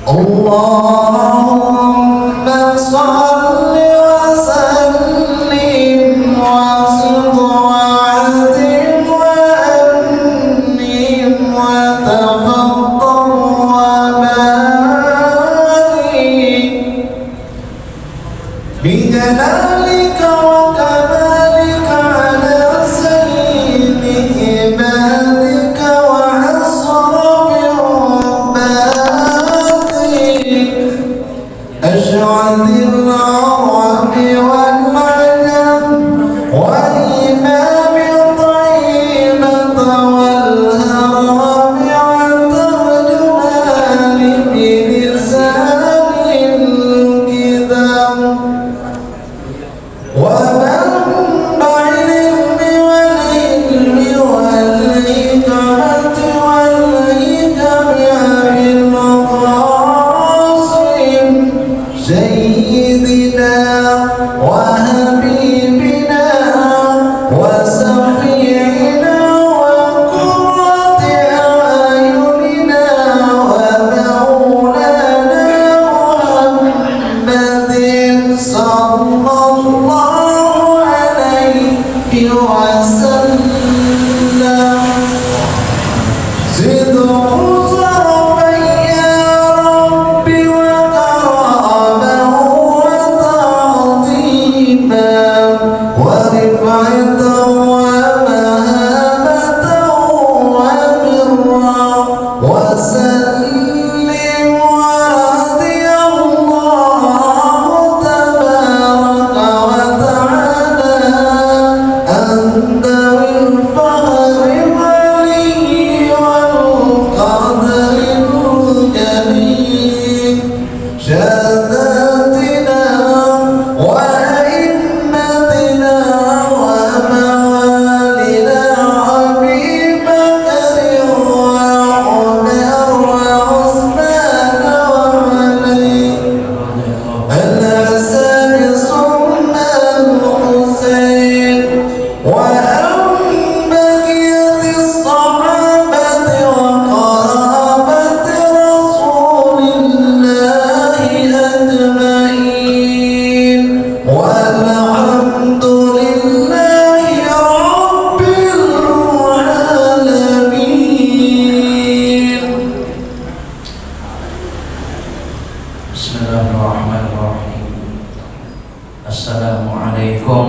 اللهم صل وسلم وزد وعزم وأنعم وتفضل وبارك بجلالك وكمالك على سيد عبادك وأشرف عبادك أشعث العرب والعجم وإمام طيبة والهرم وترجمان بلسان الكتاب ومنبع العلم والعلم والحكمة والحكم أبي القاسم سيدنا وحبيبنا وشفيعنا وقرة أعيننا ومولانا محمد صلى الله عليه وسلم زد شرفا يا ربي وكرامه وتعظيما ورفعة ومهابة وبرا وسلم ورضي الله تبارك وتعالى أنت بالفخر العلي والقدر الجليل ساداتنا وأئمتنا وموالنا أبي بكر وعمر وعثمان وعلي الحسن ثم الحسين وأن بقية الصحابة وقرابة رسول الله أجمعين والحمد لله رب العالمين. Bismillahirrahmanirrahim. Assalamualaikum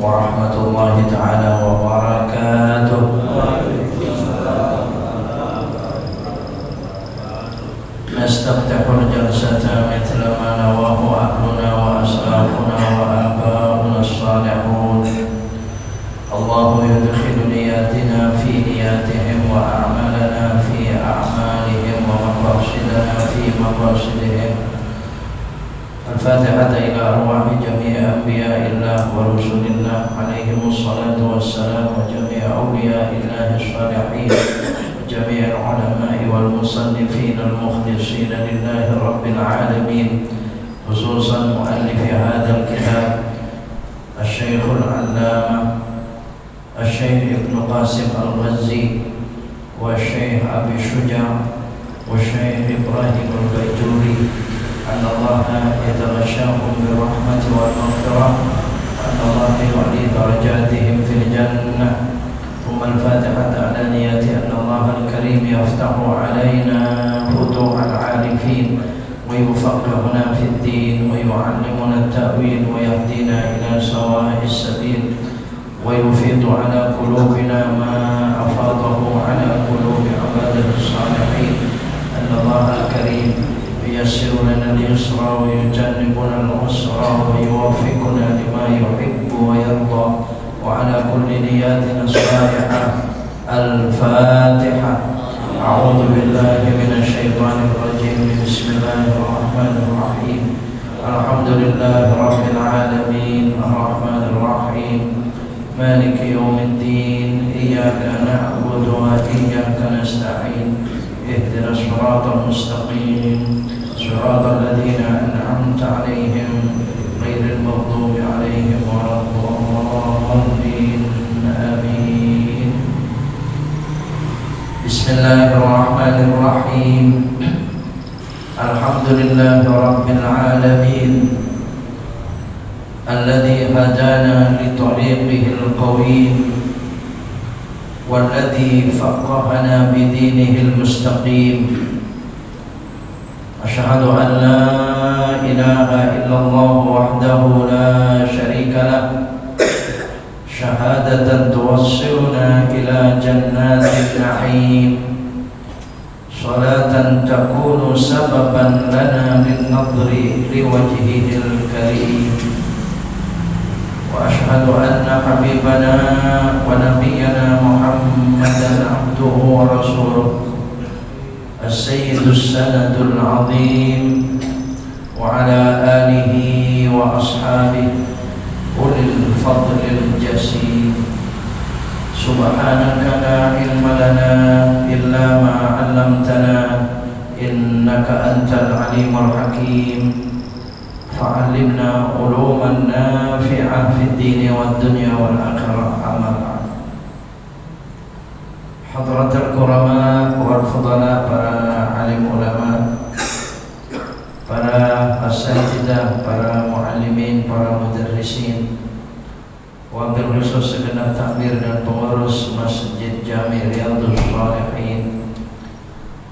warahmatullahi ta'ala wabarakatuh. Nastaftahul jalsata mithla ma nawahu ahluna wa aslafuna wa aba'una as-salihun. Allahu yudkhilu niyatina fi niyatihim wa a'malana fi a'malihim wa maqasidana fi maqasidihim. الفاتحة إلى أرواح جميع أنبياء الله ورسل الله عليهم الصلاة والسلام وجميع أولياء الله الصالحين وجميع العلماء والمصنفين المخلصين لله رب العالمين خصوصا مؤلف هذا الكتاب الشيخ العلامة الشيخ ابن قاسم الغزي والشيخ أبي الشجاع والشيخ إبراهيم البيجوري أن الله يتغشاهم بالرحمة والمغفرة وأن الله يعلي درجاتهم في الجنة. ثم الفاتحة على نية أن الله الكريم يفتح علينا فتوح العارفين ويفقهنا في الدين ويعلمنا التأويل ويهدينا إلى سواء السبيل ويفيض على قلوبنا ما أفاضه على قلوب عباده الصالحين. أن الله الكريم ييسر لنا اليسر ويجنبنا العسر ويوفقنا لما يحب ويرضى وعلى كل نياتنا الصالحة. الفاتحة. أعوذ بالله من الشيطان الرجيم. بسم الله الرحمن الرحيم. الحمد لله رب العالمين الرحمن الرحيم مالك يوم الدين إياك نعبد وإياك نستعين اهدنا الصراط المستقيم صراط الذين أنعمت عليهم غير المغضوب عليهم ولا الضالين آمين. بسم الله الرحمن الرحيم. الحمد لله رب العالمين الذي هدانا لطريقه القويم والذي فقهنا بدينه المستقيم. أشهد أن لا إله إلا الله وحده لا شريك له شهادة توصلنا إلى جنات النعيم، صلاة تكون سببا لنا للنظر لوجهه الكريم. وأشهد أن حبيبنا ونبينا محمدا عبده ورسوله السيد السند العظيم وعلى آله وأصحابه أولي الفضل الجسيم. سبحانك لا علم لنا إلا ما علمتنا إنك أنت العليم الحكيم. فعلمنا علوما نافعة في الدين والدنيا والآخرة. أما بعد. حضرة الكرماء والفضلاء، para alim ulama, para asatidzah, para muallimin, para mudarrisin, wabil khusus segenap takmir dan pengurus Masjid Jami Riyadhus Shalihin,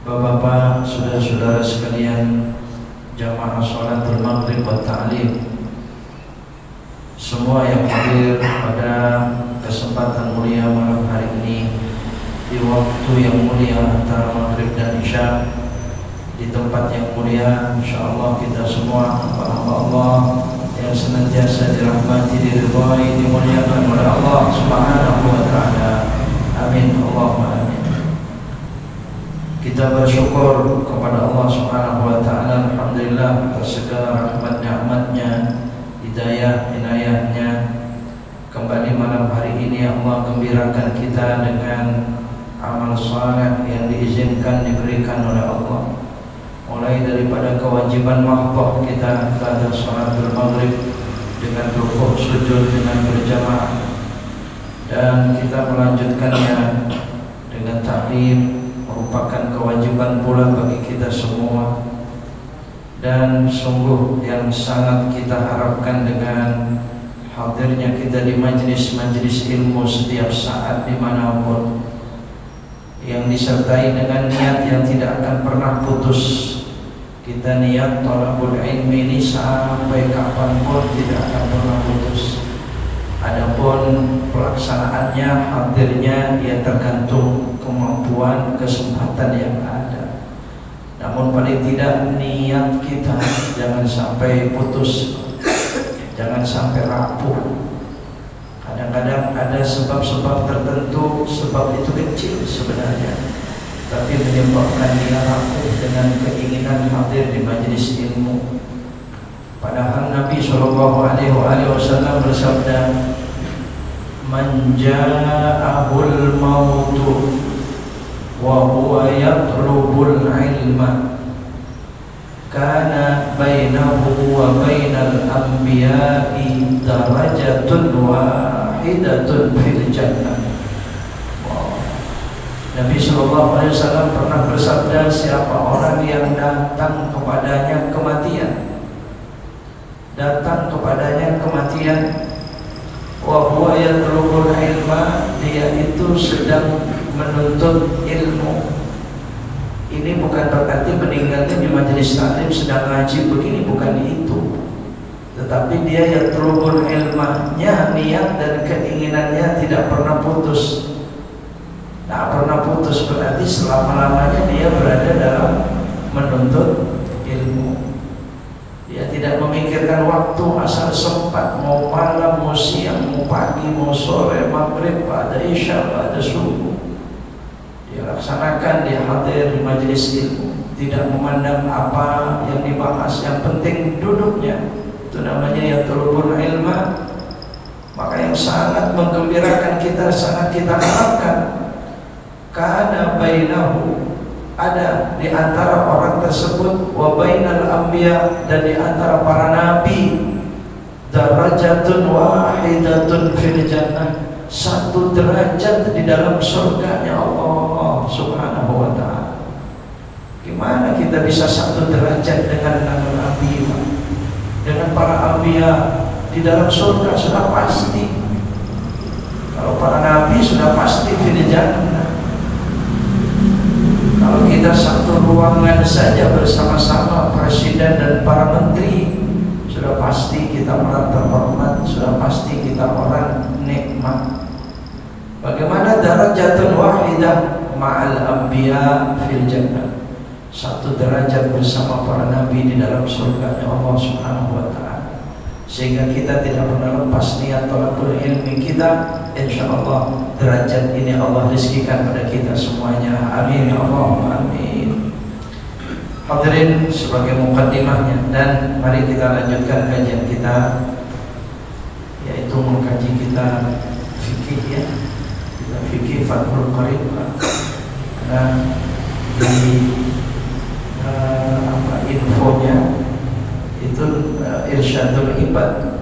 bapak-bapak, saudara-saudara sekalian, jamaah sholatul maghrib wa ta'lim, semua yang hadir pada kesempatan mulia malam hari ini di waktu yang mulia antara maghrib dan isya, di tempat yang mulia. Insyaallah kita semua hamba Allah yang senantiasa dirahmati, diridhai, dimuliakan oleh Allah Subhanahu wa taala. Amin, Allahumma amin. Kita bersyukur kepada Allah Subhanahu wa taala, alhamdulillah atas segala rahmat nikmatnya, hidayah inayahnya. Kembali malam hari ini Allah gembirakan kita dengan amal saleh yang diizinkan diberikan oleh Allah, mulai daripada kewajiban mahdoh kita pada sholatul maghrib dengan rukuk sujud dengan berjamaah, dan kita melanjutkannya dengan taklim, merupakan kewajiban pula bagi kita semua. Dan sungguh yang sangat kita harapkan dengan hadirnya kita di majlis-majlis ilmu setiap saat dimanapun, yang disertai dengan niat yang tidak akan pernah putus. Kita niat thalabul ilmi ini sampai kapanpun tidak akan pernah putus. Adapun pelaksanaannya, hadirnya, ya tergantung kemampuan, kesempatan yang ada. Namun paling tidak niat kita jangan sampai putus, jangan sampai rapuh. Kadang-kadang ada sebab-sebab tertentu, sebab itu kecil sebenarnya, tapi menyebabkan dia rapuh dengan keinginan hadir di majelis ilmu. Padahal Nabi SAW bersabda, "Man ja'ahul mautu wa huwa yatlubul ilma, kana bainahu wa bainal anbiya'i darajatun wahidatun fil jannah." Nabi SAW pernah bersabda, siapa orang yang datang kepadanya kematian, wa huwa yatlubul ilma, dia itu sedang menuntut ilmu. Ini bukan berarti meninggalnya di majelis taklim sedang ngaji begini, bukan itu. Tetapi dia yatlubul ilmanya, niat dan keinginannya tidak pernah putus. Tak pernah putus berarti selama-lamanya dia berada dalam menuntut ilmu. Dia tidak memikirkan waktu, asal sempat, mau malam, mau siang, mau pagi, mau sore, maghrib, pada isya, pada subuh, dia laksanakan, dia hadir di majelis ilmu, tidak memandang apa yang dibahas, yang penting duduknya. Itu namanya yatlubul ilma. Maka yang sangat menggembirakan kita, sangat kita harapkan, kana bainahu, ada di antara orang tersebut, wa bainal anbiya, dan di antara para nabi, darajatun wahidatun fil jannah, satu derajat di dalam surganya Allah Subhanahu wa ta'ala. Gimana kita bisa satu derajat dengan Nabi, dengan para anbiya di dalam surga? Sudah pasti. Kalau para nabi sudah pasti fil jannah. Kalau kita satu ruangan saja bersama-sama presiden dan para menteri, sudah pasti kita orang terhormat, sudah pasti kita orang nikmat. Bagaimana darajatun wahidah ma'al anbiya fil jannah? Satu derajat bersama para nabi di dalam surga Allah Subhanahu wa ta'ala. Sehingga kita tidak pernah lepas niat thalabul ilmi kita. Insyaallah derajat ini Allah rizkikan pada kita semuanya. Amin ya Allah, amin. Hadirin, sebagai mukaddimahnya, dan mari kita lanjutkan kajian kita, yaitu mengkaji kita fikih ya. Kita fikih Fathul Qarib. Karena di infonya itu Irsyadul Ibad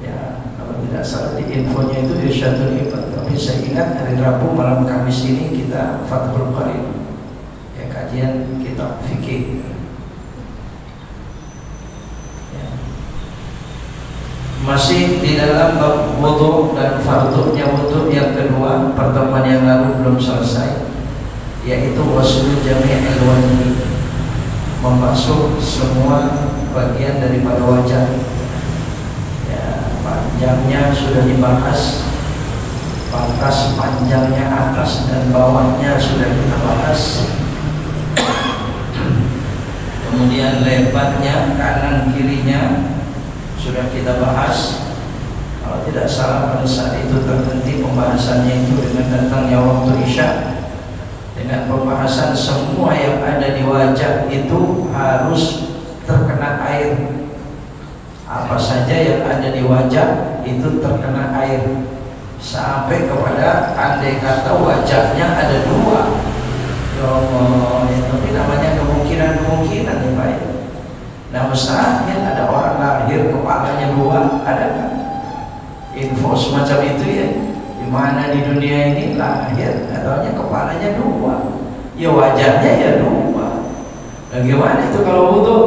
ya, kalau tidak salah di infonya itu Irsyadul Ibad, tapi saya ingat hari Rabu malam Kamis ini kita Fathul Qarib ya, kajian kitab fikih ya. Masih di dalam bab wudu dan fardunya wudu yang kedua. Pertemuan yang lalu belum selesai, yaitu wasul jami'il wajhi, membasuh semua bagian daripada wajah ya. Panjangnya sudah dibahas, batas panjangnya atas dan bawahnya sudah kita bahas. Kemudian lebarnya kanan kirinya sudah kita bahas. Kalau tidak salah pada saat itu terhenti pembahasannya itu dengan datangnya waktu Isya, dengan pembahasan semua yang ada di wajah itu harus terkena air. Apa saja yang ada di wajah itu terkena air, sampai kepada andai kata wajahnya ada dua. Ya Allah, ya, tapi namanya kemungkinan ya Pak. Nah, mustahil ada orang lahir kepalanya dua, ada kan? Info semacam itu ya. Di mana di dunia ini lahir katanya kepalanya dua, ya wajahnya ya dua. Bagaimana itu kalau wudu?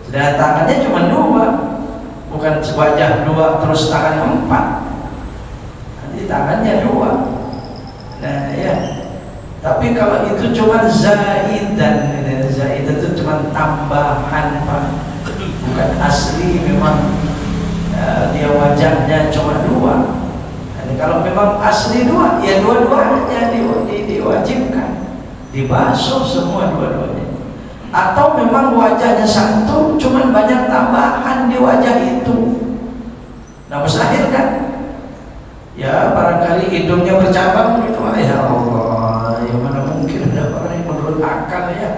Dan tangannya cuma dua, bukan wajah dua terus tangan empat. Nanti tangannya dua. Nah ya. Tapi kalau itu cuma zaidan, zaidan itu cuma tambahan Pak, bukan asli. Memang dia wajahnya cuma dua. Kalau memang asli dua, ya dua-duanya diwajibkan dibasuh semua dua-duanya. Atau memang wajahnya satu, cuman banyak tambahan di wajah itu. Nah, mustahil kan? Ya barangkali hidungnya bercabang gitu. Ya Allah, ya mana mungkin ada orang yang menurut akal ya.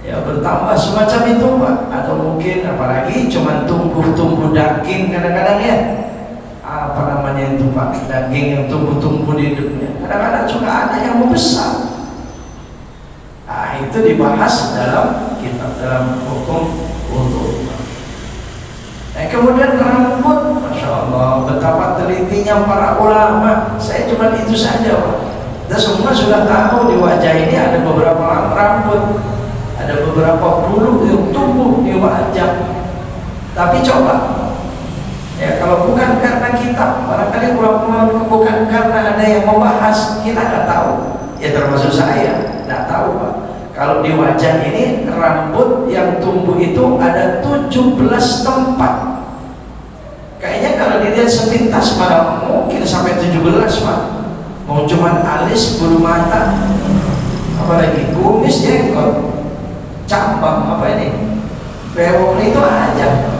Ya bertambah semacam itu Pak. Atau mungkin apalagi cuman tumbuh-tumbuh daging kadang-kadang ya. Apa namanya itu Pak, daging yang tumbuh-tumbuh di hidupnya. Kadang-kadang juga ada yang membesar. Nah, itu dibahas dalam kitab, dalam hukum wudu. Nah, kemudian rambut, Masya Allah, betapa telitinya para ulama. Saya cuma itu saja Pak. Kita semua sudah tahu di wajah ini ada beberapa rambut, ada beberapa bulu yang tumbuh di wajah. Tapi coba ya, kalau bukan karena kitab, barangkali ulama bukan karena ada yang membahas, kita nggak tahu. Ya termasuk saya nggak tahu Pak. Kalau di wajah ini rambut yang tumbuh itu ada 17 tempat. Kayaknya kalau dilihat sepintas malah mungkin sampai 17 Pak. Mau cuman alis, bulu mata, apalagi kumis, jenggot, cabang apa ini, bewok itu aja.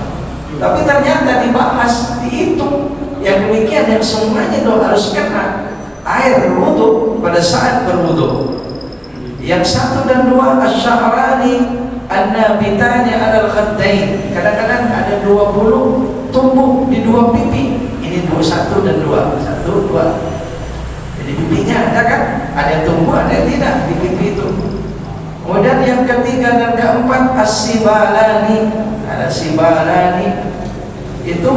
Tapi ternyata dibahas, dihitung yang demikian, yang semuanya itu harus kena air wudu pada saat berwudu. Yang satu dan dua asy'arani an-nabitani 'alal khaddain. Kadang-kadang ada dua bulu tumbuh di dua pipi. Ini satu dan dua, satu dua. Jadi pipinya ada kan? Ada yang tumbuh, ada yang tidak di pipi itu. Kemudian yang ketiga dan keempat as-sibalani. Ada sibalani itu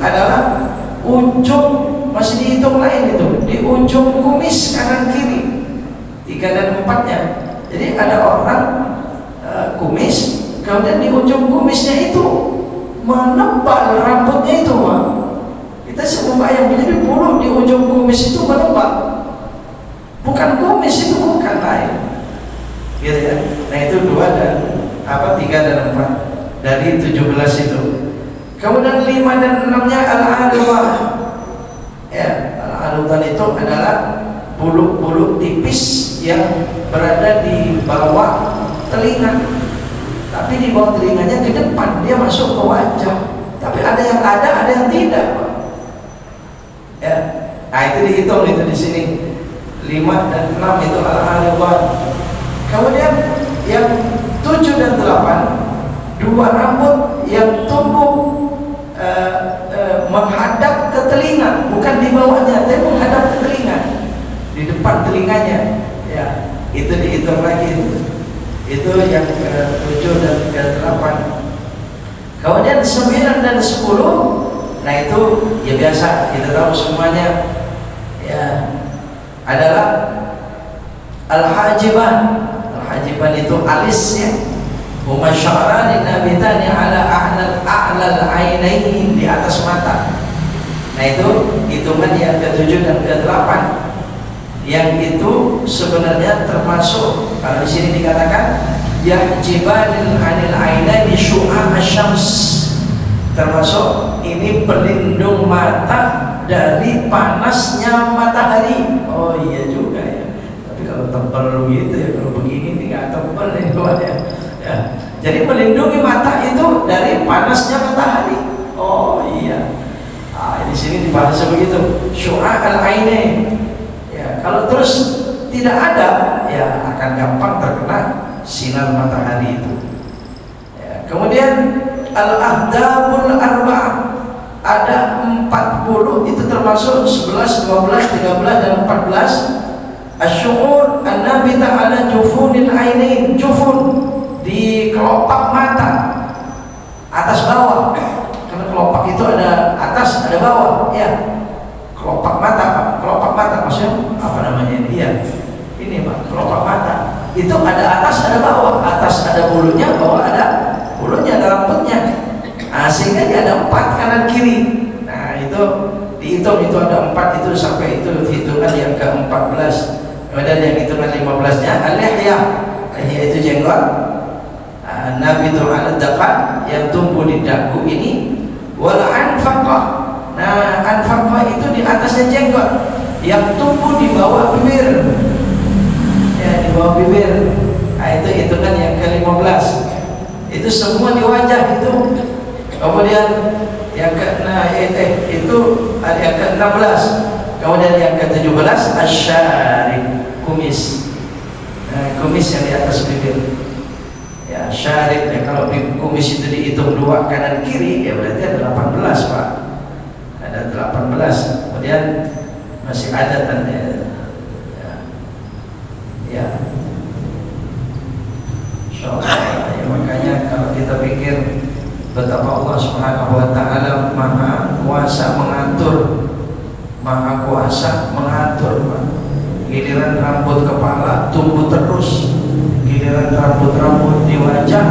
adalah ujung, masih dihitung lain itu, di ujung kumis kanan kiri. 3 dan 4-nya Jadi ada orang kumis, kemudian di ujung kumisnya itu menebal rambutnya itu, Pak. Kita semua bayang, jadi bulu di ujung kumis itu menebal. Bukan kumis, itu bukan lain. Gitu ya. Nah itu 2 dan 3 dan 4 dari 17 itu. Kemudian 5 dan 6-nya al-alwa. Ya, al-alwa itu adalah bulu-bulu tipis yang berada di bawah telinga. Tapi di bawah telinganya ke depan, dia masuk ke wajah. Tapi ada yang tidak, Pak. Ya. Nah itu dihitung itu di sini. 5 dan 6 itu al-alwa. Kemudian yang 7 dan 8, 2 rambut yang tumbuh menghadap ke telinga, bukan di bawahnya, tapi menghadap ke telinga, di depan telinganya. Ya, itu dihitung lagi. Itu yang ke-7 dan ke-8. Kemudian 9 dan 10, nah itu ya biasa, kita tahu semuanya ya, adalah al-hajiban. Al-hajiban itu alisnya. Huma sya'rani nabitani ala a'lal ainain, di atas mata. Nah itu hitungan yang ke-7 dan ke-8. Yang itu sebenarnya termasuk, kalau di sini dikatakan yahjibanil anil ainaini syu'a asyams, termasuk ini pelindung mata dari panasnya matahari. Oh iya juga ya. Tapi kalau tebal gitu ya, kalau begini tidak tebal ya. Ya. Jadi melindungi mata itu dari panasnya matahari. Oh iya. Di sini dibahas begitu. Syu'a al-ainain. Ya, kalau terus tidak ada, ya akan gampang terkena sinar matahari itu. Ya, kemudian al-ahdabul arba'ah, ada 40, itu termasuk 11, 12, 13 dan 14. Asy'ur an-nabita ala jufunil ainain, jufun di kelopak mata, atas bawah. Karena kelopak itu ada atas, ada bawah. Ya, kelopak mata, Pak. Kelopak mata maksudnya apa namanya ini? Ya, ini Pak, kelopak mata. Itu ada atas, ada bawah. Atas ada bulunya, bawah ada bulunya, ada rambutnya. Nah, sehingga dia ada 4 kanan kiri. Nah, itu dihitung, itu ada 4 itu sampai itu hitungan yang ke-14. Kemudian yang hitungan 15-nya al-lihyah. Itu jenggot. Nabi itu al-daqan, yang tumbuh di dagu ini. Wal anfaqah. Nah, anfaqah itu di atasnya jenggot, yang tumbuh di bawah bibir. Ya, di bawah bibir. Nah, itu hitungan yang ke-15. Itu semua di wajah itu. Kemudian yang itu yang ke-16. Kemudian yang ke-17 asyarib, kumis. Nah, kumis yang di atas bibir. Ya, syarib ya, kalau kumis itu dihitung 2 kanan kiri, ya berarti ada 18, Pak. Ada 18. Kemudian masih ada tanda. Ya. Insyaallah, ya, makanya kalau kita pikir betapa Allah Subhanahu wa taala Maha Kuasa mengatur, Maha Kuasa mengatur, Pak. Giliran rambut kepala tumbuh terus, giliran rambut-rambut di wajah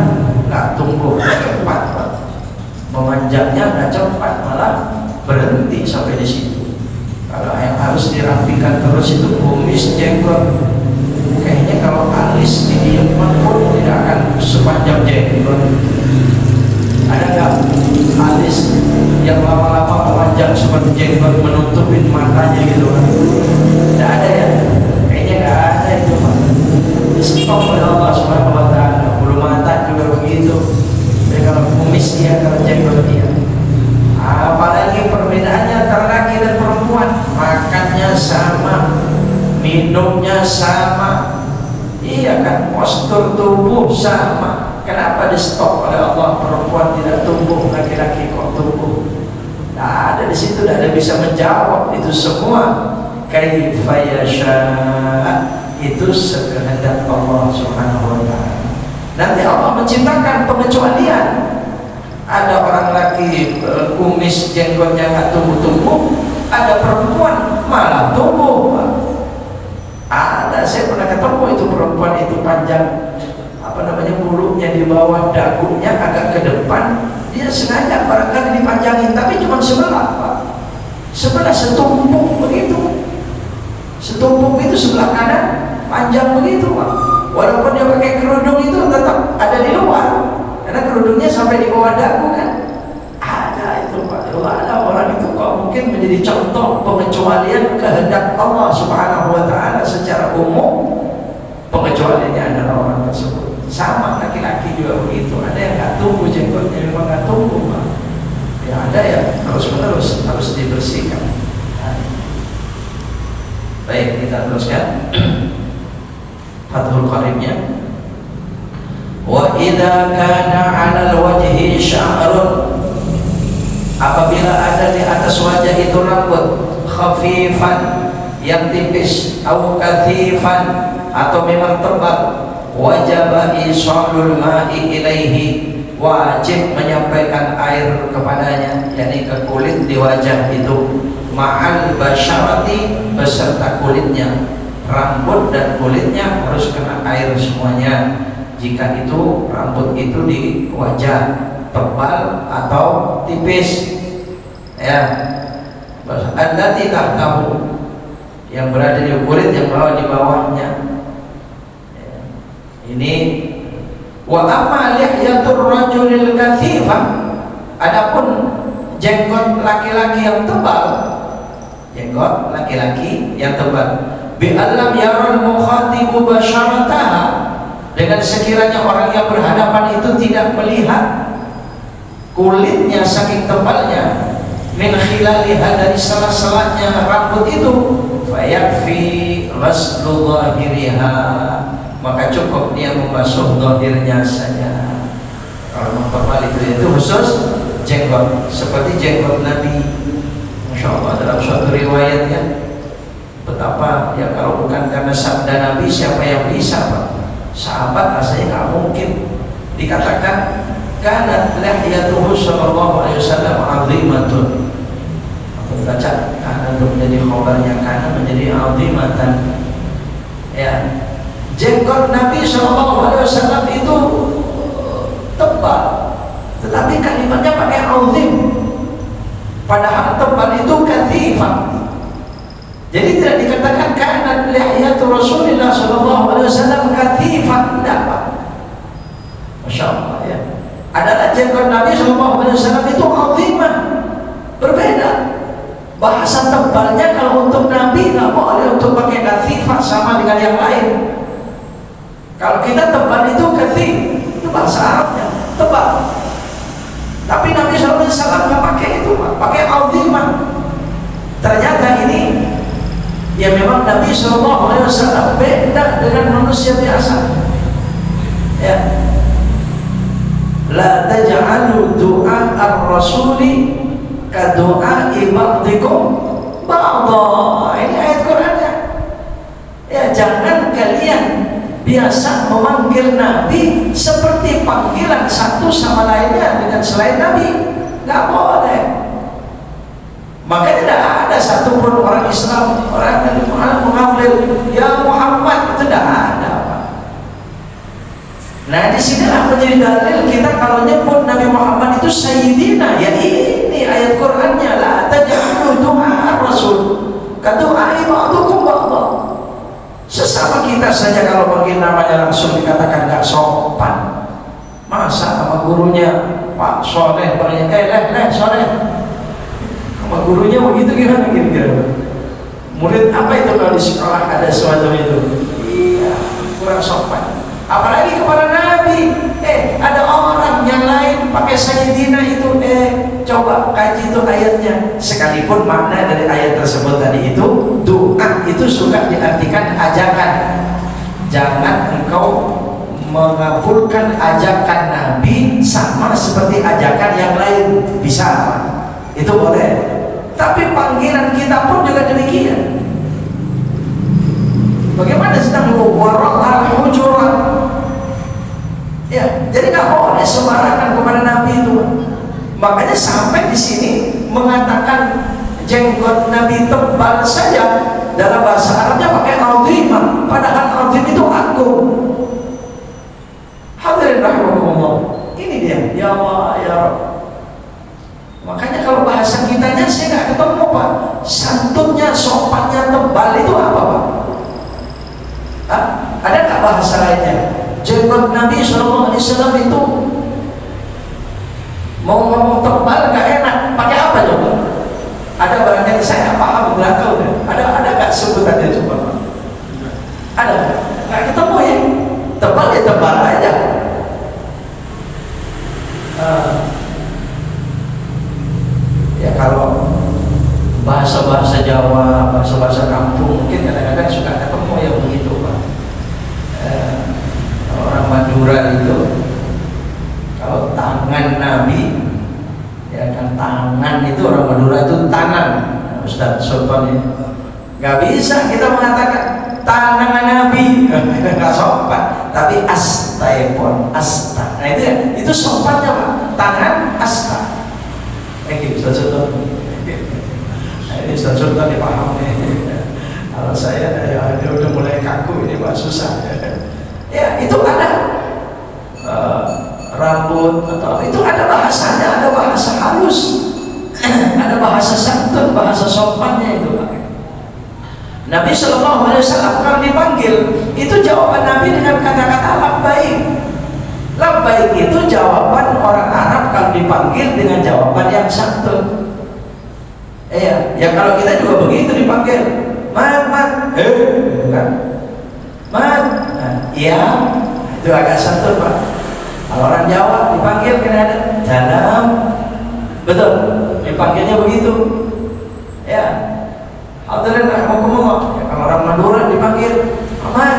nggak tumbuh cepat, Pak. Memanjangnya nggak cepat, malah berhenti sampai di situ. Kalau yang harus dirapikan terus itu kumis, jenggot. Kayaknya kalau alis didiamkan pun tidak akan sepanjang jenggot. Ada nggak alis yang lama-lama memanjang seperti jenggot menutupin matanya gitu kan? Tidak ada ya? Kayaknya nggak ada itu, Pak. Stop oleh Allah Subhanahu wa taala. Bulu mata juga begitu. Jadi kalau kumis dia, kalau jenggot dia. Apalagi perbedaannya antara laki dan perempuan, makannya sama, minumnya sama, iya kan, postur tubuh sama. Kenapa di stop oleh Allah? Perempuan tidak tumbuh, laki-laki kok tumbuh? Nah, ada di situ, tidak ada bisa menjawab itu semua. Kaifa yasha, itu sekehendak Allah Subhanahu wa taala. Nanti Allah menciptakan pengecualian. Ada orang laki kumis jenggotnya nggak tumbuh-tumbuh, ada perempuan malah tumbuh. Ada saya pernah ketemu itu perempuan itu panjang bulunya di bawah dagunya agak ke depan. Dia sengaja barangkali dipanjangin, tapi cuma sebelah, Pak. Sebelah setumpuk begitu. Setumpuk itu sebelah kanan panjang begitu, Pak. Walaupun dia pakai kerudung itu tetap ada di luar, karena kerudungnya sampai di bawah dagu kan. Ada itu, Pak. Ada orang itu kok mungkin menjadi contoh pengecualian kehendak Allah Subhanahu wa taala secara umum. Pengecualiannya adalah orang tersebut. Sama laki-laki juga begitu. Ada yang nggak tumbuh jenggotnya, memang nggak tumbuh, Pak. Ya ada yang terus-menerus harus dibersihkan. Baik, kita teruskan. Fathul Qaribnya. Wa idza kana 'ala al-wajhi sya'run, apabila ada di atas wajah itu rambut, khafifan yang tipis, atau kathifan atau memang tebal, wajib isalul ma'i ilaihi, wajib menyampaikan air kepadanya, yakni ke kulit di wajah itu, ma'al basyarati, beserta kulitnya. Rambut dan kulitnya harus kena air semuanya. Jika itu rambut itu di wajah tebal atau tipis, ya. Allati tahtahu, yang berada di kulit yang di bawahnya. Ini wa amma lihyatur rajulil kathifah, adapun jenggot laki-laki yang tebal, jenggot laki-laki yang tebal, bi allam yaral mukhatibu basyarataha, dengan sekiranya orang yang berhadapan itu tidak melihat kulitnya saking tebalnya, min khilaliha, dari sela-selanya rambut itu, fayakfi ghaslu dhahiriha, maka cukup dia membasuh zahirnya saja. Kalau mempermal itu khusus jenggot, seperti jenggot Nabi. Masya Allah, dalam suatu riwayat ya, betapa ya, kalau bukan karena sabda Nabi siapa yang bisa, Pak? Sahabat rasanya nggak mungkin. Dikatakan kanat lihyatuhu sallallahu alaihi wasallam azimatun. Aku baca karena untuk menjadi khabarnya, karena menjadi azimatan. Ya, jenggot Nabi SAW itu tebal, tetapi kalimatnya pakai azim, padahal tebal itu kathifah. Jadi tidak dikatakan kanat lihyatu Rasulullah SAW kathifah, tidak, Pak. Masya Allah ya. Adalah jenggot Nabi SAW itu azimah, berbeda. Bahasa tebalnya kalau untuk Nabi nggak boleh untuk pakai kathifah, sama dengan yang lain. Kalau kita tebal itu kathif, itu bahasa Arabnya tebal. Tapi Nabi SAW nggak pakai itu, Pak, pakai azimah. Ternyata ini ya memang Nabi SAW beda dengan manusia biasa. Ya, la taj'alu du'a ar-rasuli ka du'a'i ba'dikum ba'dha. Ini ayat Qur'annya. Ya, jangan kalian biasa memanggil Nabi seperti panggilan satu sama lainnya dengan selain Nabi. Nggak boleh. Makanya tidak ada satupun orang Islam, orang yang mengambil ya Muhammad, itu tidak ada, Pak. Nah, disinilah menjadi dalil kita kalau nyebut Nabi Muhammad itu Sayyidina. Ya ini ayat Qur'annya, la taj'alu du'a Rasul ka du'a'i ba'dukum ba'dha. Sesama kita saja kalau panggil namanya langsung dikatakan nggak sopan. Masa sama gurunya Pak Soleh, leh Soleh, sama gurunya begitu, gimana kira-kira? Murid apa itu kalau di sekolah ada semacam itu? Iya, kurang sopan. Apalagi kepada Nabi. Ada orang yang lain pakai Sayyidina itu, coba kaji itu ayatnya. Sekalipun makna dari ayat tersebut tadi itu doa, itu suka diartikan ajakan. Jangan engkau mengabulkan ajakan Nabi sama seperti ajakan yang lain, bisa, itu boleh. Tapi panggilan kita pun juga demikian. Bagaimana sedang warat al-hujurat? Ya, jadi nggak boleh sembarangan kepada Nabi itu. Makanya sampai di sini mengatakan jenggot Nabi tebal saja dalam bahasa Arabnya pakai azimah, padahal azim itu agung. Hadirin rahimahumullah, ini dia, ya Allah ya Rabb. Makanya kalau bahasa kitanya saya nggak ketemu Pak, santunnya, sopannya, tebal itu apa Pak? Hah? Ada nggak bahasa lainnya? Jenggot Nabi SAW itu mau ngomong tebal nggak enak, pakai apa coba? Ada barangkali saya nggak paham, nggak tahu deh. Ada nggak sebutannya coba? Ada? Nggak ketemu ya? Tebal ya tebal aja. Ya kalau bahasa-bahasa Jawa, bahasa-bahasa kampung mungkin kadang-kadang suka ketemu yang begitu Pak. Orang Madura itu kalau tangan Nabi, ya kan, tangan itu orang Madura itu tangan. Ustaz Sultan ini nggak bisa kita mengatakan tangan Nabi, nggak sopan. Tapi astaipon, asta. Nah itu sopannya Pak. Tangan asta. Ustaz Sultan. Ini Ustaz Sultan dipaham nih. Kalau saya ya, dia udah mulai kaku ini Pak, susah. Ya itu ada rambut atau itu ada bahasanya, ada bahasa halus, ada bahasa santun, bahasa sopannya itu Pak. Nabi SAW kalau dipanggil itu jawaban Nabi dengan kata-kata labbaik. Labbaik itu jawaban orang Arab kalau dipanggil dengan jawaban yang santun. Ya kalau kita juga begitu dipanggil, mat, kan, mat, iya, itu agak santun Pak. Kalau orang Jawa dipanggil kena ada dalam, betul, dipanggilnya begitu. Ya, hadirin rahimakumullah. Ya, kalau orang Madura dipanggil aman,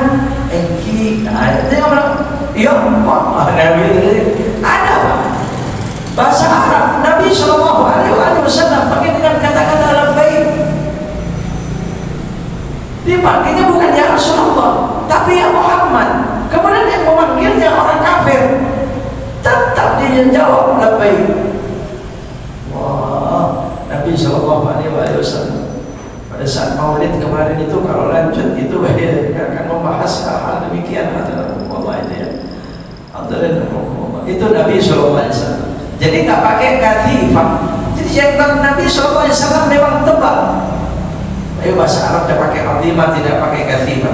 Eki, nah itu yang bilang, iya, Pak, ada Pak. Bahasa Arab Nabi SAW pakai dengan kata-kata labbaik. Dipanggilnya bukan ya Rasulullah, tapi ya Muhammad. Kemudian yang memanggilnya orang kafir, tetap dia jawab labbaik. Wah, Nabi SAW pada saat Maulid kemarin itu kalau lanjut itu dia akan membahas hal demikian. Allah itu ya. Itu Nabi SAW. Jadi nggak pakai kathifah. Jadi jenggot Nabi SAW memang tebal. Ayo bahasa Arab dia pakai azimah, tidak pakai kathifah.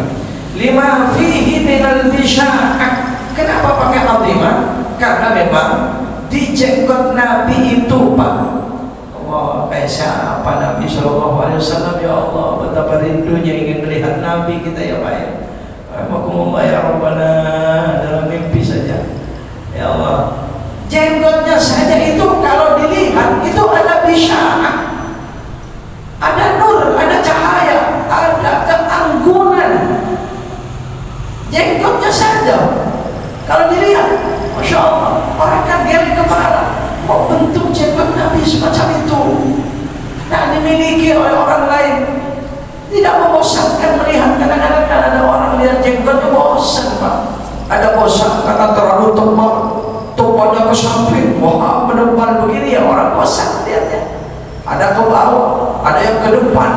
Lima fihi minal bisya'ah. Kenapa pakai azimah? Karena memang di jenggot Nabi itu Pak, Allah, kayak siapa Nabi SAW, ya Allah, betapa rindunya ingin melihat Nabi kita ya Pak ya. Alhamdulillah ya Rabbana, dalam mimpi saja ya Allah. Jenggotnya saja itu kalau dilihat itu ada bisya'ah, ada nur, ada cahaya, ada keanggunan. Jenggotnya saja kalau dilihat, Masya Allah, orang kan geli kepala mau bentuk jenggot Nabi semacam itu. Nah dimiliki oleh orang lain, tidak membosankan melihat. Kadang-kadang ada orang lihat jenggotnya bosan Pak. Ada bosan karena terlalu tebal, topannya ke samping, wah menebal begini ya, orang bosan lihatnya. Ada ke bawah, ada yang ke depan,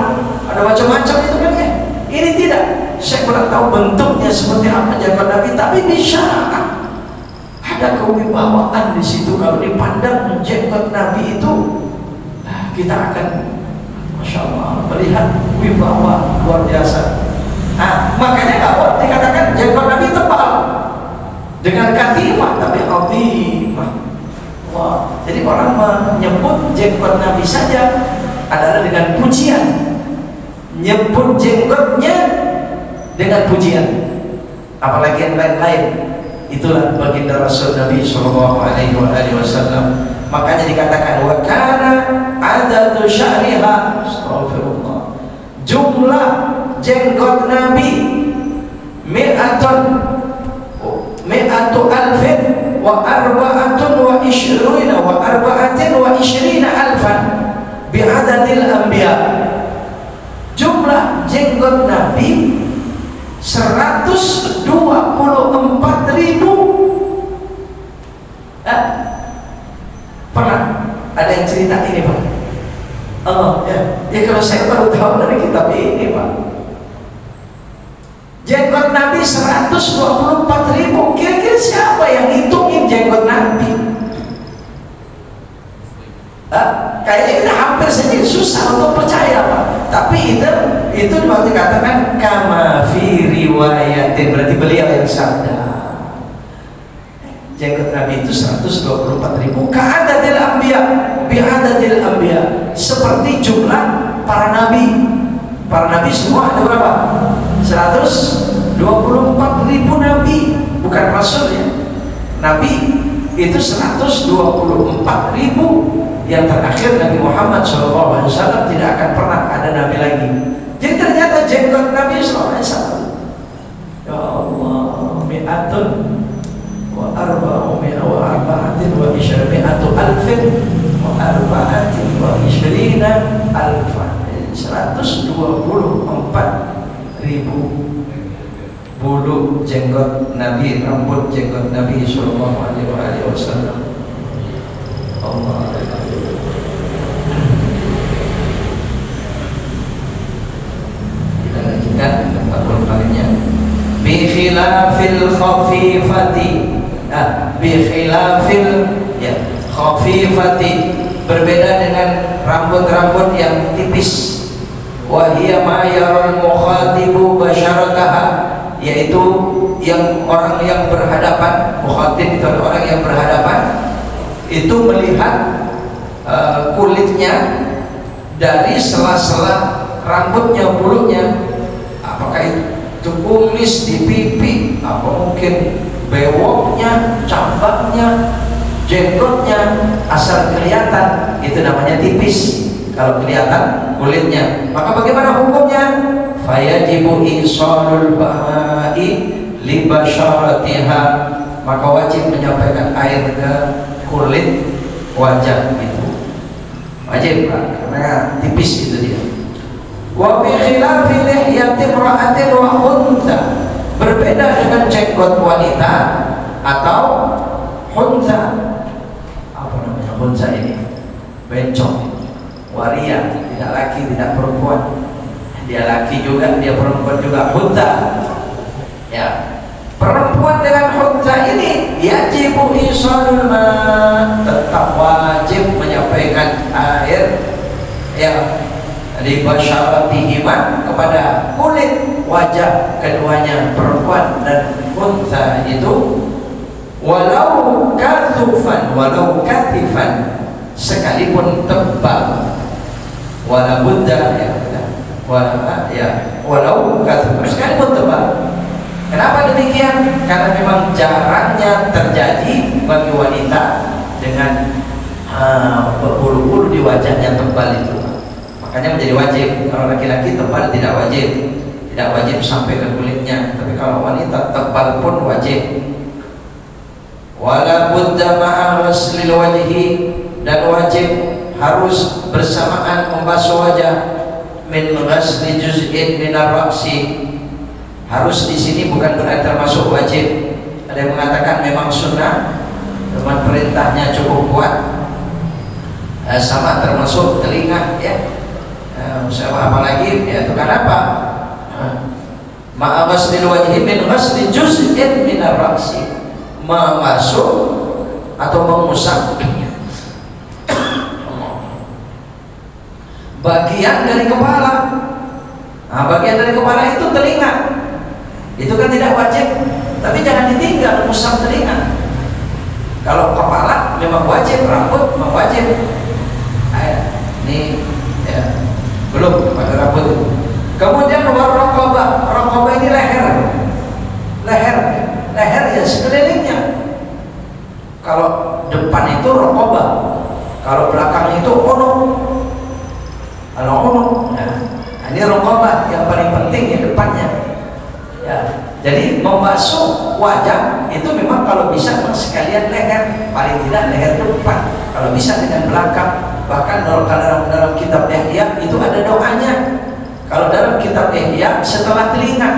ada macam-macam itu kan ya. Ini tidak, saya kurang tahu bentuknya seperti apa jenggot Nabi, tapi bisa ada kewibawaan di situ. Kalau dipandang jenggot Nabi itu, kita akan Masya Allah melihat wibawa luar biasa. Nah, makanya kalau dikatakan jenggot Nabi tebal dengan kathifah tapi azimah. Wah, jadi orang menyebut jenggot Nabi saja adalah dengan pujian, nyebut jenggotnya dengan pujian, apalagi yang lain-lain. Itulah baginda Rasul Nabi SAW. Makanya dikatakan wa kana adadu sya'riha, astagfirullah, jumlah jenggot Nabi mi'atu alfin wa arba'atun wa ishrina alfan bi'adadil anbiya. Jumlah jenggot Nabi 124.000. Pernah ada yang cerita ini Pak? Oh ya, ya kalau saya baru tahu dari kitab ini Pak. Jenggot Nabi 124.000. Kira-kira siapa yang hitungin jenggot Nabi? Kayaknya kita hampir saja susah untuk percaya, Pak. Tapi itu waktu dikatakan kama fi riwayatin, berarti beliau yang sabda. Jenggot Nabi itu 124.000. Ka'adadil anbiya, bi'adadil anbiya, seperti jumlah para nabi. Para nabi semua ada berapa? 124.000 nabi, bukan rasul ya. Nabi itu 124.000. Yang terakhir Nabi Muhammad SAW, tidak akan pernah ada nabi lagi. Jadi ternyata jenggot Nabi SAW, ya Allah, mi'atun wa arba'umia wa arba'atin wa isyarmi'atu alfin wa arba'atin wa isyrina alfan, 124.000 bulu jenggot Nabi, rambut jenggot Nabi Sallallahu Alaihi Wasallam. Allah. Kita lanjutkan 40 kalinya. Bi khilafil khafifati, bi khilafil khafifati, berbeda dengan rambut-rambut yang tipis. Wa hiya ma yaral mukhatibu basyarataha, yaitu yang orang yang berhadapan, mukhatib itu orang yang berhadapan itu melihat kulitnya dari sela-sela rambutnya, bulunya. Apakah itu kumis di pipi, apa mungkin bewoknya, cambaknya, jenggotnya, asal kelihatan, itu namanya tipis. Kalau kelihatan kulitnya, maka bagaimana hukumnya? Fayajibu isalul baha'i li basyaratiha, maka wajib menyampaikan air ke kulit wajah itu, wajib, karena tipis itu dia. Wa bi khilafi lihyati imra'atin wa untha, berbeda dengan jenggot wanita atau hunza. Apa namanya hunza ini? Bencong, waria, tidak laki tidak perempuan. Dia laki juga, dia perempuan juga, hunza. Ya, perempuan dengan hunza ini yajibu isalul ma, tetap wajib menyampaikan air ya di basyaratihima, kepada kulit wajah keduanya, perempuan dan hunza itu, walau kathufan, walau kathifan, sekalipun tebal, walau buddha walau kathufan, sekalipun tebal. Kenapa demikian? Karena memang jarangnya terjadi bagi wanita dengan berbulu-bulu di wajahnya tebal itu. Makanya menjadi wajib. Kalau laki-laki tebal tidak wajib, tidak wajib sampai ke kulitnya. Tapi kalau wanita tebal pun wajib. Wala budda ma'a ghaslil wajhi, dan wajib harus bersamaan membasuh wajah, min ghasli juz'in minar ra'si. Harus di sini bukan berarti termasuk wajib. Ada yang mengatakan memang sunnah, teman perintahnya cukup kuat. Sama termasuk telinga ya. Apalagi ya, itu kenapa? Ma'a ghaslil wajhi min ghasli juz'in minar ra'si, membasuh atau mengusap bagian dari kepala. Nah, bagian dari kepala itu telinga. Itu kan tidak wajib, tapi jangan ditinggal mengusap telinga. Kalau kepala memang wajib, rambut memang wajib. Ini ya, belum pada rambut. Kemudian raqabah, raqabah ini leher, leher ya sekelilingnya. Kalau depan itu raqabah, kalau belakang itu unuk. Kalau unuk, nah, ini raqabah yang paling penting ya depannya. Ya, jadi membasuh wajah itu memang kalau bisa sekalian leher, paling tidak leher depan, kalau bisa dengan belakang. Bahkan dalam kitab Ihya itu ada doanya. Kalau dalam kitab Ihya setelah telinga.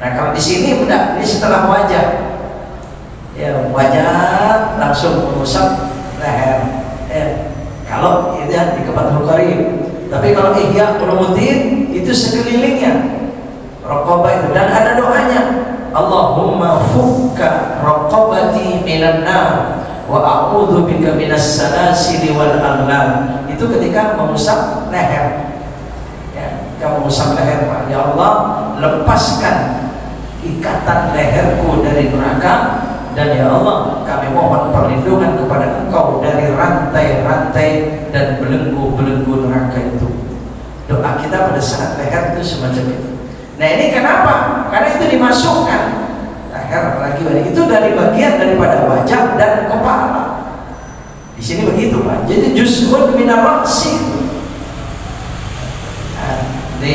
Nah, kalau di sini udah ini setelah wajah. Ya, wajah langsung mengusap leher. Kalau itu di Fathul Qarib. Tapi kalau Ihya Ulumuddin itu sekelilingnya. Raqabah itu, dan ada doanya, Allahumma fukka raqabati minan nar wa a'udzu bika minas salasili wal aghlal. Itu ketika mengusap leher. Ya, ketika mengusap leher, Pak. Ya Allah, lepaskan ikatan leherku dari neraka, dan ya Allah, kami mohon perlindungan kepada Engkau dari rantai-rantai dan belenggu-belenggu neraka itu. Doa kita pada saat leher itu semacam itu. Nah ini kenapa? Karena itu dimasukkan leher lagi itu dari bagian daripada wajah dan kepala. Di sini begitu, Pak. Jadi juz'un minar ra'si. Nah, ini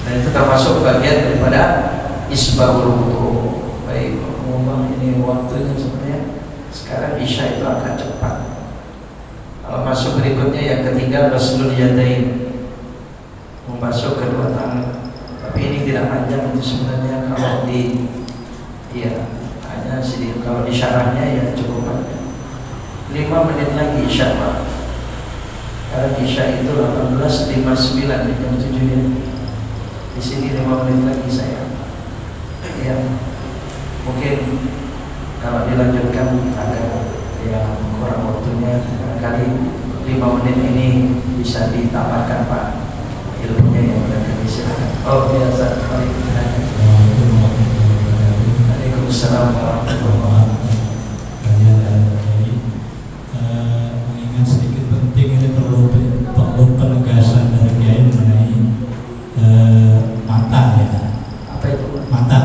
dan itu termasuk bagian daripada isbahul wudu. Baik, ngomong ini waktunya sebenarnya sekarang isya itu akan cepat. Kalau masuk berikutnya yang ketiga, ghuslul yadain, membasuh kedua tangan. Tapi ini tidak panjang itu sebenarnya, kalau di hanya sedikit, kalau di syarahnya ya cukup panjang. 5 menit lagi isya, Pak. Karena isya itu 18.59 jam 7 ya. Di sini 5 menit lagi saya. Ya, mungkin kalau dilanjutkan agak kurang waktunya, barangkali 5 menit ini bisa ditambahkan, Pak, ilmunya yang berada di sini. Oh biasa. Waalaikumsalam warahmatullahi wabarakatuh. Mengingat sedikit penting, ini perlu penegasan dari Kiai mengenai mata ya. Apa itu? Mata.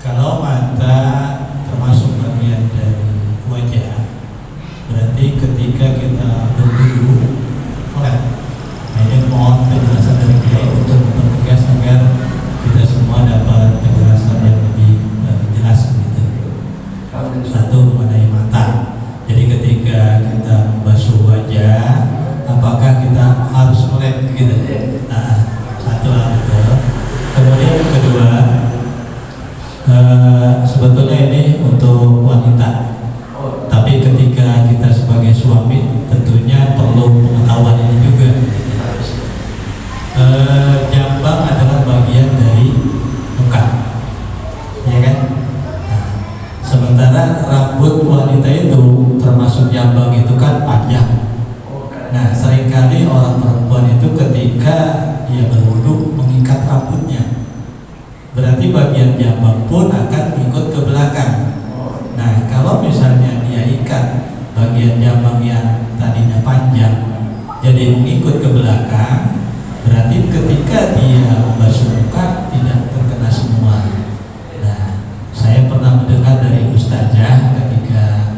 Kalau mata termasuk bagian dari wajah, berarti ketika kita berwudu, nah ini mohon penjelasan dari Kiai untuk mempertegas agar kita semua dapat penjelasan yang lebih jelas gitu. Satu, mengenai mata. Jadi ketika kita membasuh wajah, apakah kita harus melek gitu? Nah, satu hal itu. Kemudian yang kedua, sebetulnya ini untuk wanita. Tapi ketika kita sebagai suami tentunya perlu pengetahuan ini juga. Jambang adalah bagian dari muka, ya kan? Nah, sementara rambut wanita itu termasuk jambang itu kan panjang. Nah, seringkali orang perempuan itu ketika dia berwudu mengikat rambutnya, berarti bagian jambang pun akan ikut ke belakang. Nah, kalau misalnya dia ikat bagian jambang yang tadinya panjang jadi mengikut ke belakang, berarti ketika dia membasuh muka tidak terkena semua. Nah, saya pernah mendengar dari ustazah ketika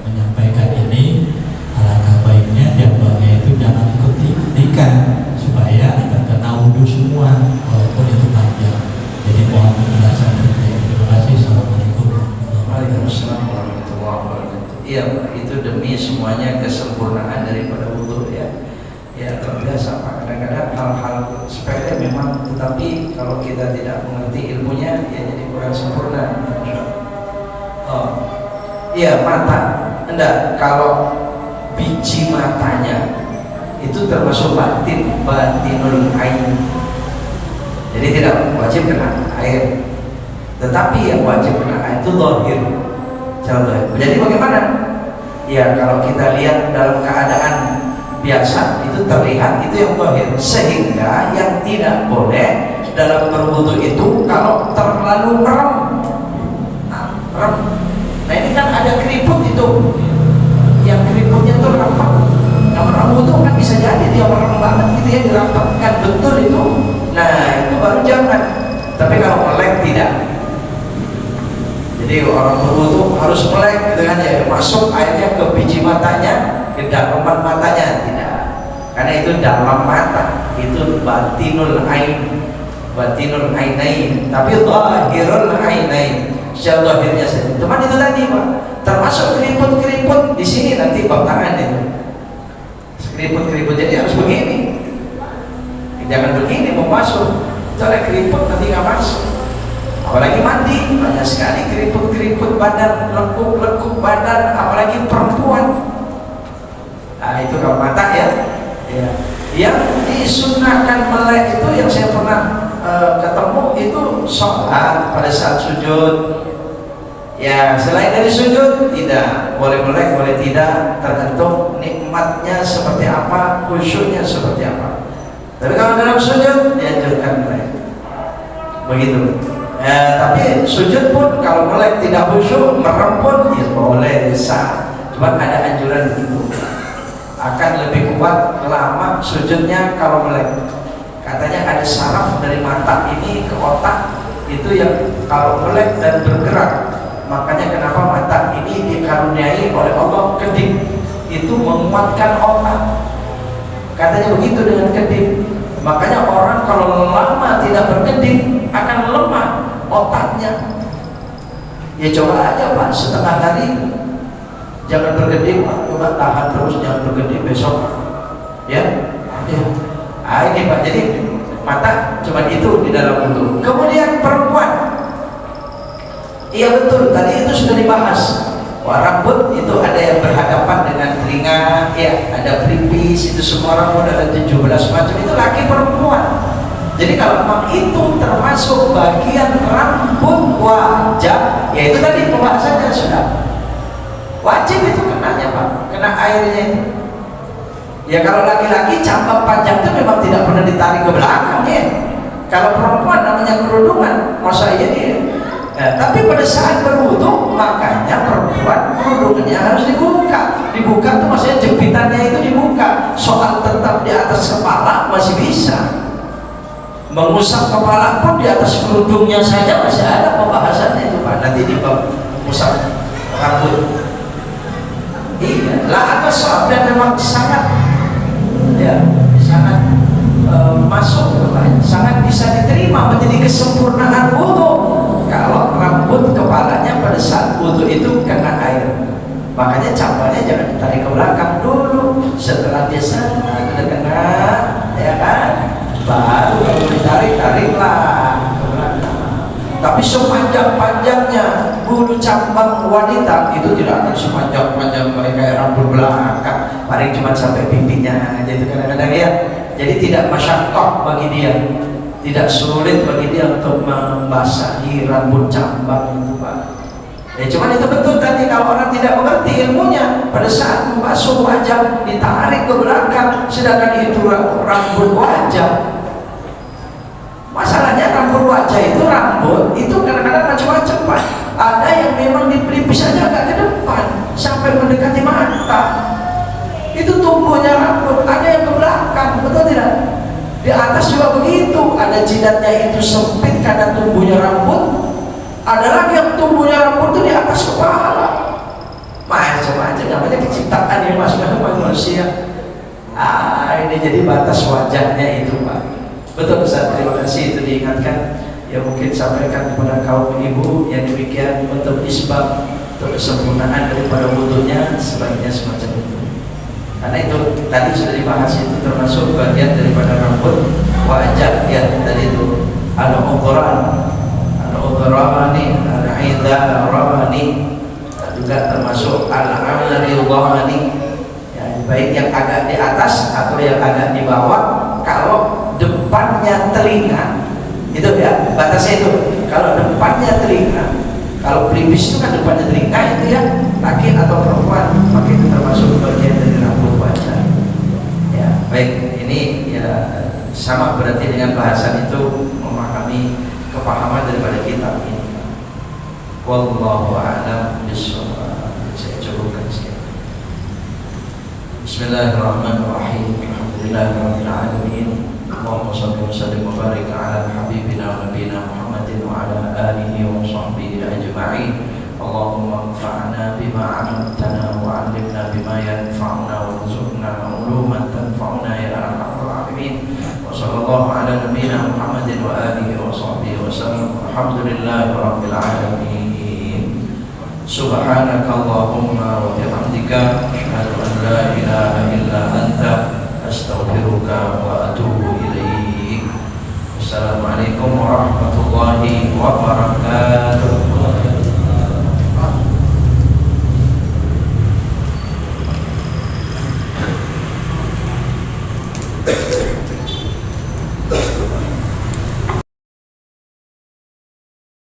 menyampaikan ini, alangkah baiknya jambangnya itu jangan ikut diikat supaya terkena wudu semua walaupun itu panjang. Jadi mohon penjelasan dari Kiai. Terima kasih. Assalamualaikum. Waalaikumsalam warahmatullahi wabarakatuh. Iya, Pak, itu demi semuanya kesempurnaan daripada wudu ya. Ya, luar biasa, Pak. Kadang-kadang hal-hal sepele memang, tetapi kalau kita tidak mengerti ilmunya ya jadi kurang sempurna. Oh, iya, mata. Enggak, kalau biji matanya itu termasuk batinul ain. Jadi tidak wajib kena air, tetapi yang wajib kena air itu zahir. Jadi bagaimana? Ya, kalau kita lihat dalam keadaan biasa itu terlihat itu yang zahir, sehingga yang tidak boleh dalam berwudu itu kalau terlalu merem. Nah ini kan ada keriput itu, yang keriputnya itu rapat. Nah orang wudu kan bisa jadi dia merem banget gitu ya, dirapatkan betul itu. Nah itu baru jangan. Tapi kalau melek tidak. Jadi orang berwudu harus melek gitu kan ya, masuk airnya ke biji matanya, ke dalaman matanya, tidak. Karena itu dalam mata, itu batinul ain, batinul ainain. Tapi zahirul ainain, secara zahirnya saja. Cuman itu tadi, Pak, termasuk keriput-keriput di sini nanti bab tangan itu. Keriput-keriput jadi harus begini. Jangan begini mau masuk, soalnya keriput nanti nggak masuk. Apalagi mandi, banyak sekali keriput-keriput badan, lekuk-lekuk badan, apalagi perempuan. Nah itu kalau mata ya, ya. Yang disunahkan melek itu yang saya pernah ketemu itu sholat pada saat sujud. Ya, selain dari sujud tidak boleh melek, boleh tidak, tergantung nikmatnya seperti apa, khusyuknya seperti apa. Tapi kalau dalam sujud dianjurkan melek. Begitu. Tapi sujud pun kalau melek tidak khusyuk, merem pun ya boleh, bisa. Cuma ada anjuran begitu. Akan lebih kuat lama sujudnya kalau melek. Katanya ada saraf dari mata ini ke otak itu yang kalau melek dan bergerak. Makanya kenapa mata ini dikaruniai oleh Allah kedip, itu menguatkan otak. Katanya begitu dengan kedip. Makanya orang kalau lama tidak berkedip akan lemah otaknya. Ya coba aja Pak, setengah hari jangan berkedip, coba tahan terus, jangan berkedip besok. Ya. Ini Pak, jadi mata cuma itu di dalam wudu. Kemudian perempuan. Iya betul, tadi itu sudah dibahas. Rambut itu ada yang berhadapan dengan telinga, ya, ada pelipis, itu semua rambut ada 17 macam, itu laki perempuan. Jadi kalau memang itu termasuk bagian rambut wajah, ya itu tadi pembahasannya sudah. Wajib itu kenanya Pak, kena airnya itu. Ya kalau laki-laki cabang panjang itu memang tidak pernah ditarik ke belakang ya. Kalau perempuan namanya kerudungan, masa iya dia. Tapi pada saat berwudu, makanya perempuan kerudungannya harus dibuka. Dibuka itu maksudnya jepitannya itu dibuka. Soal tetap di atas kepala masih bisa. Mengusap kepala pun di atas kerudungnya saja masih ada pembahasannya itu Pak. Nanti di mengusap rambut. Iya, lah ada soal dan memang sangat masuk sangat bisa diterima menjadi kesempurnaan wudu kalau rambut kepalanya pada saat wudu itu kena air. Makanya cabangnya jangan ditarik ke belakang dulu, setelah dia sangat kena, ya kan, baru kalau ditarik-tariklah ke belakang. Tapi sepanjang-panjangnya bulu cabang wanita itu tidak akan sepanjang-panjang kayak rambut belakang, paling cuma sampai pipinya aja itu kadang-kadang ya. Jadi tidak masyakkah bagi dia, tidak sulit bagi dia untuk membasahi rambut cabang itu Pak. Ya cuman itu betul tadi kalau orang tidak mengerti ilmunya, pada saat membasuh wajah ditarik ke belakang, sedangkan itu rambut wajah. Masalahnya rambut wajah itu rambut itu kadang-kadang macam-macam Pak. Ada yang memang di pelipis saja agak ke depan sampai mendekati mata. Itu tumbuhnya rambut, ada yang ke belakang, betul tidak? Di atas juga begitu, ada jidatnya itu sempit karena tumbuhnya rambut. Ada lagi yang tumbuhnya rambut itu di atas kepala. Macam-macam, namanya keciptaan yang masuk ke manusia. Ini jadi batas wajahnya itu Pak. Betul Ustaz, terima kasih itu diingatkan. Ya mungkin sampaikan kepada kaum ibu yang demikian untuk isbab, untuk kesempurnaan daripada wudunya sebaiknya semacam itu. Karena itu tadi sudah dibahas, itu termasuk bagian daripada rambut wajah ya tadi itu. Al-Uqran, Al-Uqrani, Al-Idharani, juga termasuk Al-Amladilwani. Ya, baik yang agak di atas atau yang agak di bawah. Kalau depannya telinga itu ya batasnya itu. Kalau depannya telinga, kalau pelipis itu kan depannya telinga itu ya, laki atau perempuan, maka itu termasuk bagian dari rambut wajah. Ya, baik, ini ya sama berarti dengan bahasan itu memahami kepahaman daripada kitab ini. Wallahu a'lam bishawab. Saya cukupkan sekian. Bismillahirrahmanirrahim. Alhamdulillahirabbil alamin. Allahumma shalli wa sallim wa barik ala habibina wa nabiyina Muhammadin wa ala alihi wa sahbihi ajma'in. Allahumma anfa'na bima 'allamtana wa 'allimna bima yanfa'una warzuqna 'uluman tanfa'una ya arhamar rahimin. Wa sallallahu ala nabiyyina Muhammadin wa alihi wa sahbihi wa sallam. Alhamdulillahirabbil alamin. Subhanakallahumma wa bihamdika asyhadu an la ilaha illa anta astaghfiruka wa atubu ilaik. Assalamualaikum warahmatullahi wabarakatuh.